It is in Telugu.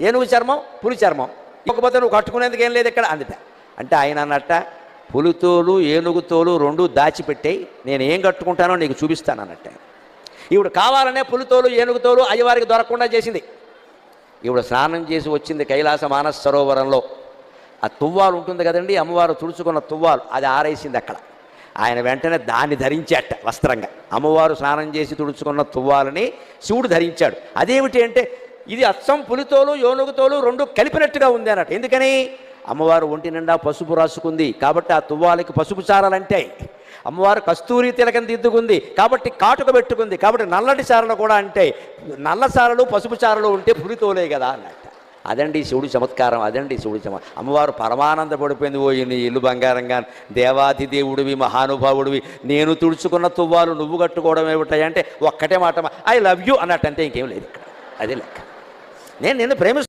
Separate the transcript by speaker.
Speaker 1: ఏనుగు చర్మం పులి చర్మం, ఇకపోతే నువ్వు కట్టుకునేందుకు ఏం లేదు ఇక్కడ అందుట. అంటే ఆయన అన్నట్ట, పులితోలు ఏనుగుతోలు రెండు దాచిపెట్టాయి, నేను ఏం కట్టుకుంటానో నీకు చూపిస్తాను అన్నట్ట. ఈవిడ కావాలనే పులితోలు ఏనుగుతోలు అయ్యవారికి దొరకకుండా చేసింది. ఈవిడ స్నానం చేసి వచ్చింది కైలాస మానస సరోవరంలో. ఆ తువ్వాలు ఉంటుంది కదండి, అమ్మవారు తుడుచుకున్న తువ్వాలు, అది ఆరేసింది అక్కడ. ఆయన వెంటనే దాన్ని ధరించాట వస్త్రంగా. అమ్మవారు స్నానం చేసి తుడుచుకున్న తువ్వాలని శివుడు ధరించాడు. అదేమిటి అంటే ఇది అచ్చం పులితోలు ఏనుగుతోలు రెండు కలిపినట్టుగా ఉంది అన్నట్టు. ఎందుకని? అమ్మవారు ఒంటి నిండా పసుపు రాసుకుంది కాబట్టి ఆ తువ్వాలకి పసుపు చారలంటాయి. అమ్మవారు కస్తూరి తిలకం దిద్దుకుంది కాబట్టి కాటుక పెట్టుకుంది కాబట్టి నల్లటి చారలు కూడా అంటే నల్ల చారలు పసుపు చారలు ఉంటే పులితోలే కదా అన్నట్టు. అదండి శివుడి చమత్కారం, అదండి శివుడి అమ్మవారు పరమానంద పడిపోయింది. ఓ నీ ఇల్లు బంగారంగా, దేవాది దేవుడివి, మహానుభావుడివి, నేను తుడుచుకున్న తువ్వాలు నువ్వు కట్టుకోవడం ఏమిటాయి అంటే ఒక్కటే మాట, ఐ లవ్ యూ అన్నట్టు, అంతే, ఇంకేం లేదు ఇక్కడ. అదే లెక్క. నేను నిన్ను ప్రేమిస్తున్నాను.